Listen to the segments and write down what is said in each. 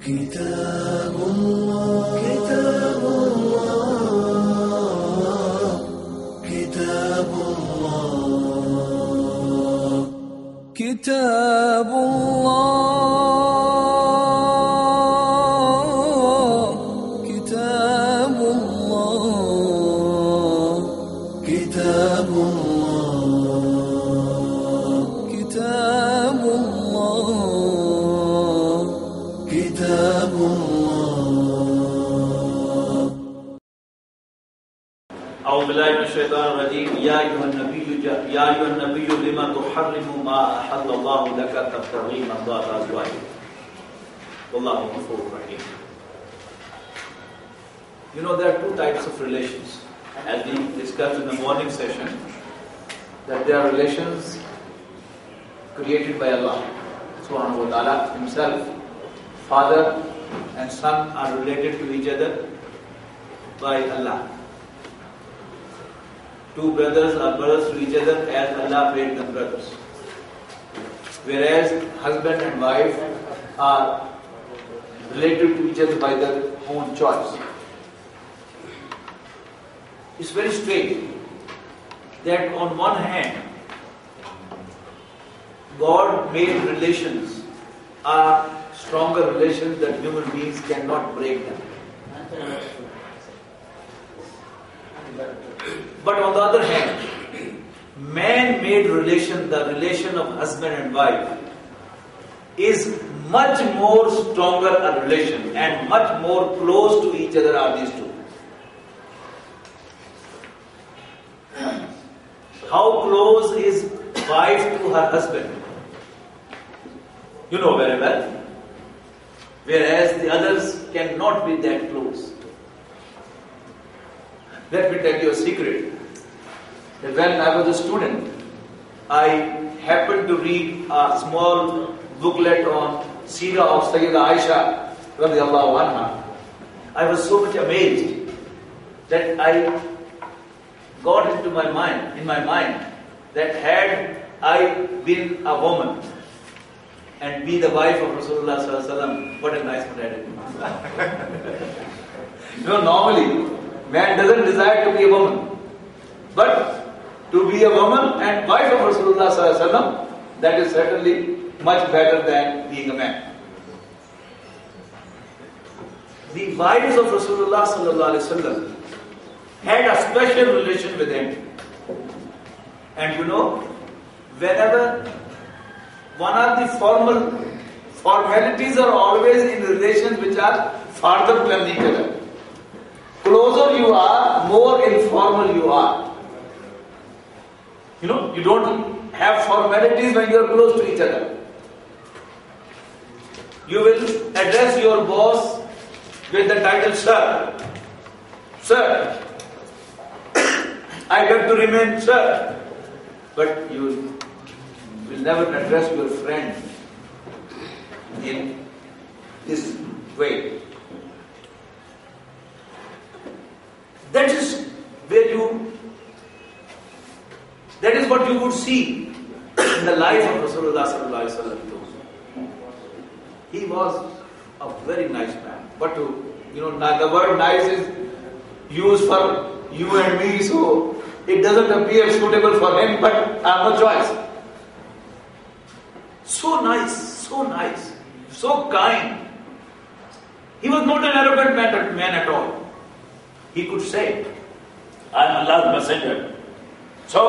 كتاب الله كتاب الله كتاب الله كتاب الله كتاب الله كتاب الله كتاب الله كتاب الله أعوذ بالله من الشيطان الرجيم يا أيها النبي لما تحرم ما أحل الله لك تبتغي مرضات أزواجك والله غفور رحيم. You know, there are two types of relations, as we discussed in the morning session, that there are relations created by Allah subhanahu wa ta'ala himself. Father and son are related to each other by Allah. Two brothers are brothers to each other as Allah made them brothers. Whereas husband and wife are related to each other by their own choice. It's very strange that on one hand, God made relations are stronger relations that human beings cannot break them. But on the other hand, man-made relation, the relation of husband and wife, is much more stronger a relation and much more close to each other are these two. How close is wife to her husband? You know very well. Whereas the others cannot be that close. Let me tell you a secret. That when I was a student, I happened to read a small booklet on Seerah of Sayyida Aisha radiallahu anha. I was so much amazed that I got into my mind, that had I been a woman and be the wife of Rasulullah sallallahu alaihi wasallam, what a nice one I did. You know, normally, man doesn't desire to be a woman. But to be a woman and wife of Rasulullah sallallahu alaihi wasallam, that is certainly much better than being a man. The wives of Rasulullah sallallahu alaihi wasallam had a special relation with him. And you know, whenever one of the formalities are always in relations which are farther than each other. Closer you are, more informal you are. You know, you don't have formalities when you are close to each other. You will address your boss with the title Sir. Sir, I have to remain Sir. But you will never address your friend in this way. That is what you would see in the life of Rasulullah sallallahu alaihi wasallam. He was a very nice man. But the word nice is used for you and me, so it doesn't appear suitable for him, but I have no choice. So nice, so kind. He was not an arrogant man at all. He could say, I am Allah's messenger, so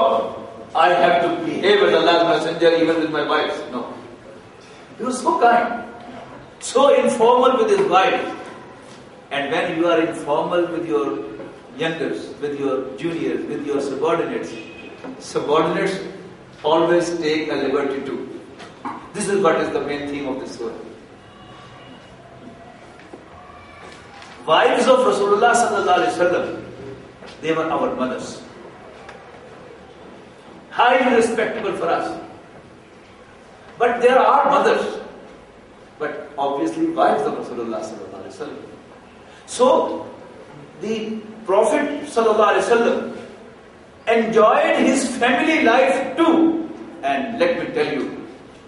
I have to behave as Allah's messenger even with my wives. No. He was so kind, so informal with his wife. And when you are informal with your youngers, with your juniors, with your subordinates always take a liberty too. This is what is the main theme of this story. Wives of Rasulullah sallallahu alaihi wasallam, they were our mothers. Highly respectable for us. But there are mothers, but obviously wives of Rasulullah sallallahu alaihi wasallam. So the Prophet sallallahu alaihi wasallam enjoyed his family life too. And let me tell you,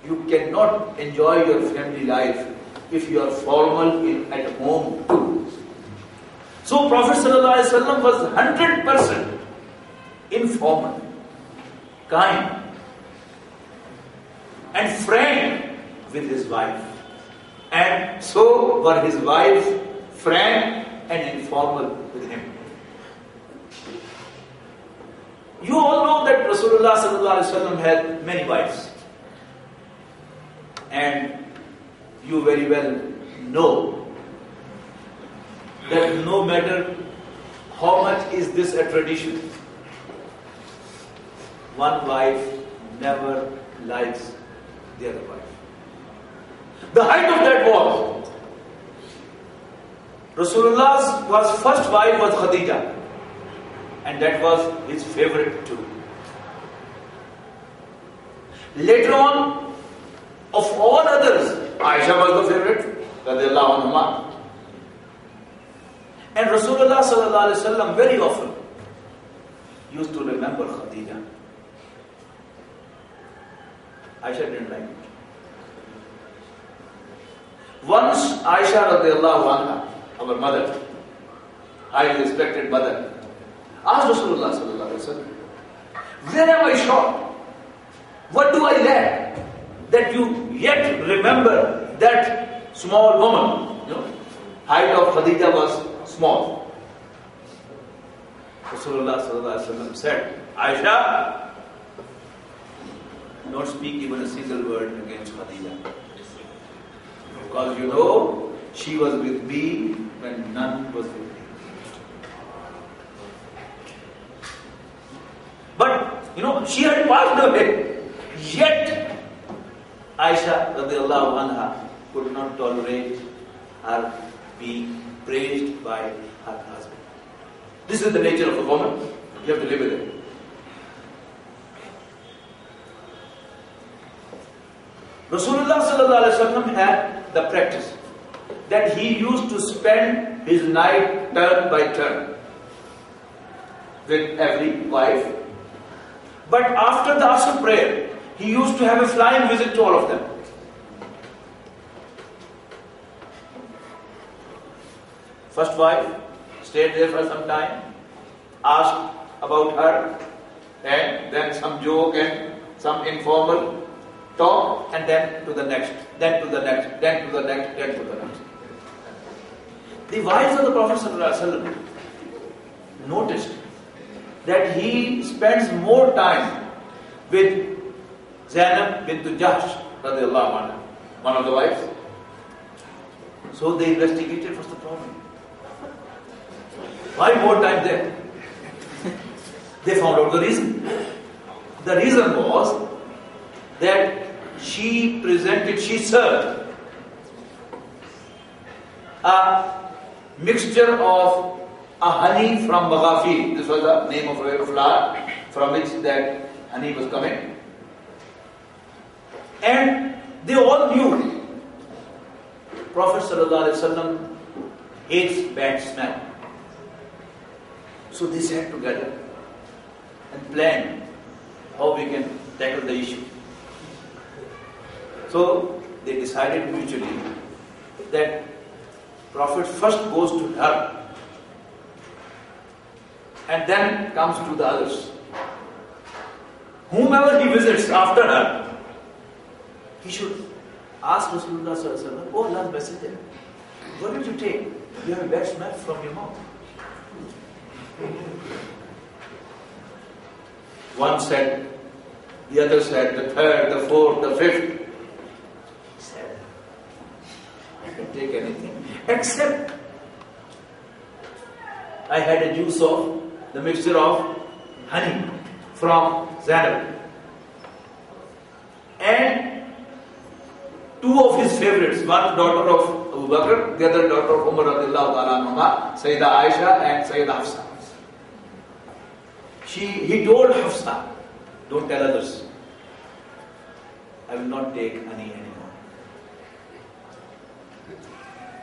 you cannot enjoy your family life if you are formal at home too. So Prophet ﷺ was 100% informal, kind, and frank with his wife. And so were his wives frank and informal with him. You all know that Rasulullah ﷺ had many wives. And you very well know that no matter how much is this a tradition, one wife never likes the other wife. The height of that was Rasulullah's first wife was Khadija, and that was his favorite too. Later on, of all others, Aisha was the favorite, radiallahu anha. And Rasulullah sallallahu alaihi wasallam very often used to remember Khadija. Aisha didn't like it. Once Aisha radiallahu anha, our mother, highly respected mother, asked Rasulullah sallallahu alaihi wasallam, where am I short? What do I lack that you yet remember that small woman? You know, height of Khadija was small. Rasulullah sallallahu alaihi wasallam said, Aisha, don't speak even a single word against Khadija. Because you know, she was with me when none was with me. But, you know, she had passed away. Yet, Aisha radiallahu anha could not tolerate her being praised by her husband. This is the nature of a woman. You have to live with it. Rasulullah sallallahu alaihi wasallam had the practice that he used to spend his night turn by turn with every wife. But after the Asr prayer, he used to have a flying visit to all of them. First wife stayed there for some time, asked about her, and then some joke and some informal talk, and then to the next, then to the next, then to the next, then to the next. The wives of the Prophet ﷺ noticed that he spends more time with Zainab bint Jahsh radiallahu anha, one of the wives. So they investigated what's the problem. Why more time there? They found out the reason. The reason was that she served a mixture of a honey from Maghafi. This was the name of a flower from which that honey was coming. And they all knew Prophet ﷺ hates bad smell. So they sat together and planned how we can tackle the issue. So they decided mutually that Prophet first goes to her and then comes to the others. Whomever he visits after her, he should ask Rasulullah sallallahu alaihi wasallam, "Oh Allah's Messenger, what did you take? You have a bad smell from your mouth." One said, the other said, the third, the fourth, the fifth. He said, I can take anything except I had a juice of the mixture of honey from Zainab. And two of his favorites, one daughter of Abu Bakr, the other daughter of Umar radiallahu ta'ala anha, Sayyidah Aisha and Sayyidah Hafsa. He told Hafsa, don't tell others, I will not take honey anymore.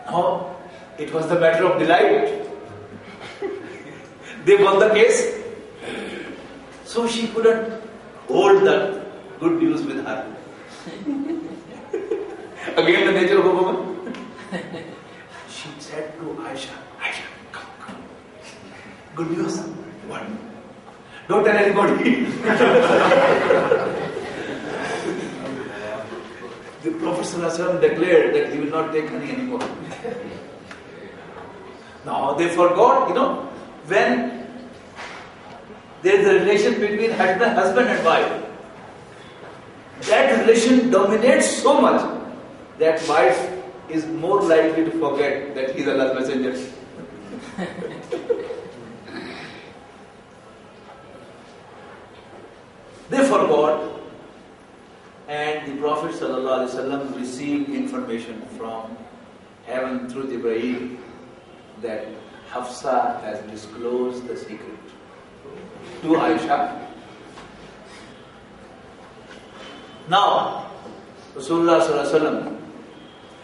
Now, it was the matter of delight. They won the case. So she couldn't hold that good news with her. Again, the nature of a woman. said to Aisha, Aisha, come. Good news. What? Don't tell anybody. The Prophet ﷺ declared that he will not take honey anymore. Now they forgot, when there is a relation between husband and wife, that relation dominates so much that wife is more likely to forget that he is Allah's messenger. They forgot, and the Prophet ﷺ received information from heaven through Jibreel that Hafsa has disclosed the secret to Aisha. Now, Rasulullah ﷺ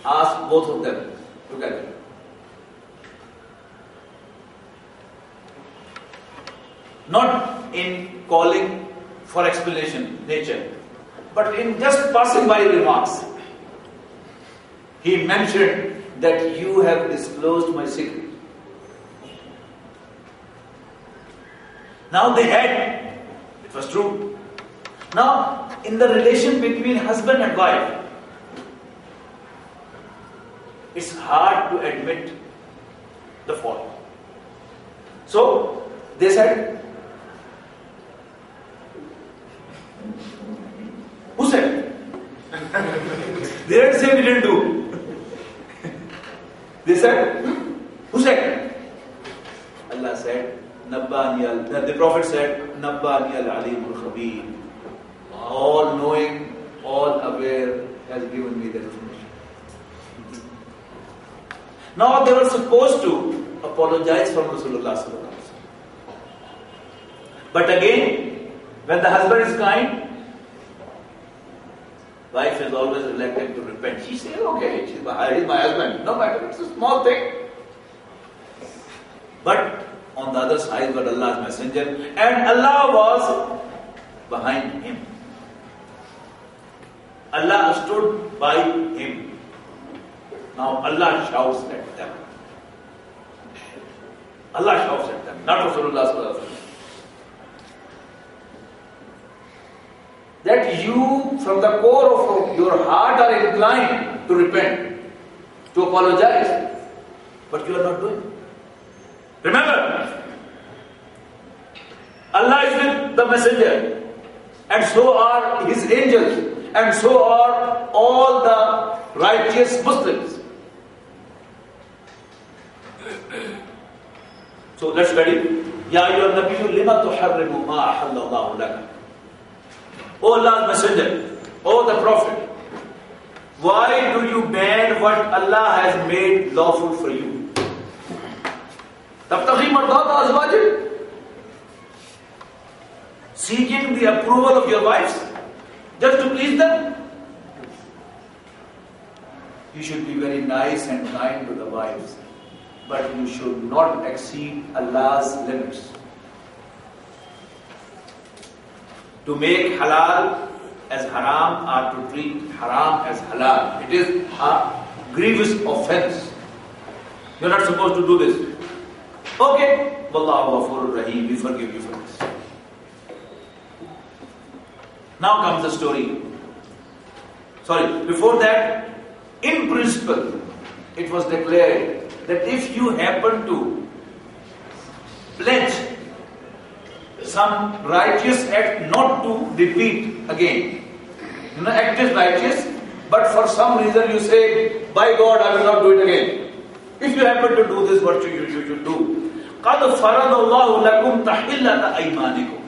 asked both of them together. Not in calling for explanation, nature, but in just passing by remarks. He mentioned that you have disclosed my secret. Now they had, it was true. Now, in the relation between husband and wife, it's hard to admit the fault. So, they said, who said? They didn't say we didn't do. They said, who said? Allah said, the Prophet said, Nabbani al-Alim al-Khabir. All knowing, all aware, has given me the information. Now they were supposed to apologize from Rasulullah sallallahu alaihi wasallam. But again, when the husband is kind, wife is always reluctant to repent. She says, okay, he's my husband. No matter, it's a small thing. But on the other side was Allah's messenger, and Allah was behind him. Allah stood by him. Now Allah shouts at them. Allah shouts at them, not Rasulullah sallallahu alaihi wasallam. That you, from the core of your heart, are inclined to repent, to apologize, but you are not doing it. Remember, Allah is with the messenger, and so are his angels, and so are all the righteous Muslims. So let's study. Ya ayyuhan nabiyyu lima tuharrimu ma ahallallahu laka. O Allah's messenger, O the Prophet, why do you ban what Allah has made lawful for you? Tabtaghi mardata azwajik? Seeking the approval of your wives, just to please them? You should be very nice and kind to the wives, but you should not exceed Allah's limits. To make halal as haram or to treat haram as halal, it is a grievous offense. You are not supposed to do this. Okay, Wallahu Ghafurur Rahim, we forgive you for this. Now comes the story. Before that, in principle, it was declared that if you happen to pledge some righteous act not to repeat again. Act is righteous, but for some reason you say, by God, I will not do it again. If you happen to do this, what you should do? قَدْ فَرَضَ اللَّهُ لَكُمْ تَحِلَّةَ أَيْمَانِكُمْ.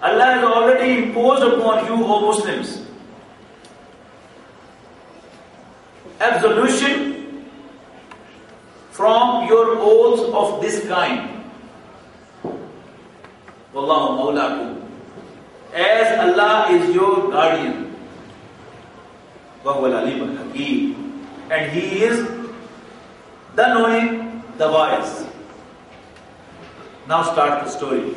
Allah has already imposed upon you, O Muslims, absolution from your oaths of this kind. Wallahu mawlakum. As Allah is your guardian. Wa huwa al-alim al-hakim. And He is the knowing, the wise. Now start the story.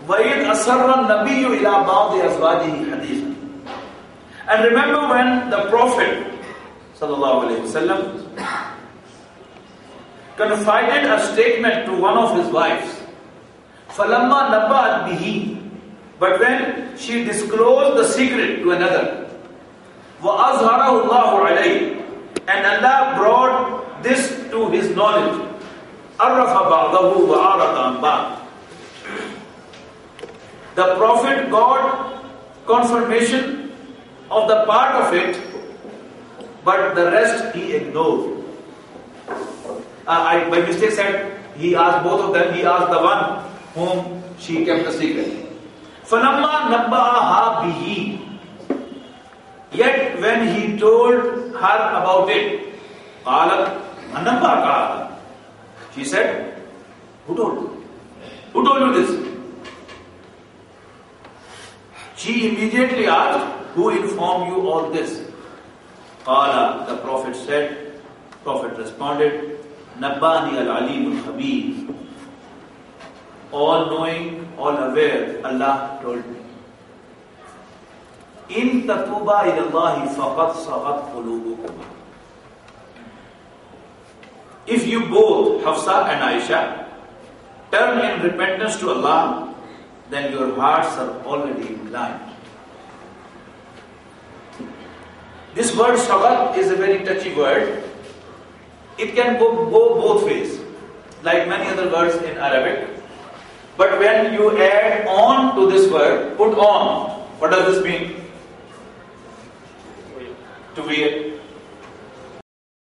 وَإِذْ أَسَرَّ النَّبِيُّ إِلَى بَعْضِ أَزْوَاجِهِ حَدِيثًا. And remember when the Prophet sallallahu alaihi wasallam confided a statement to one of his wives. فَلَمَّا نَبَّأَتْ بِهِ, but when she disclosed the secret to another, وَأَظْهَرَهُ اللَّهُ عَلَيْهِ, and Allah brought this to his knowledge, عَرَّفَ بَعْضَهُ وَعَرَضَ عَنْ بَعْضٍ. The Prophet got confirmation of the part of it, but the rest he ignored. I by mistake said he asked both of them. He asked the one whom she kept the secret. فَلَمَّا نَبَّأَهَا بِهِ, yet when he told her about it, قَالَتْ أَنَبَّأَكَ, she said, who told you? Who told you this? She immediately asked, who informed you all this? Qala, the Prophet said, Prophet responded, Nabbani al-Alim al-Khabir, all knowing, all aware, Allah told me. In tatuba ilallahi faqad sagat qulubukum. If you both, Hafsa and Aisha, turn in repentance to Allah, then your hearts are already inclined. This word sagat is a very touchy word. It can go both ways, like many other words in Arabic. But when you add on to this word, put on, what does this mean? To wear.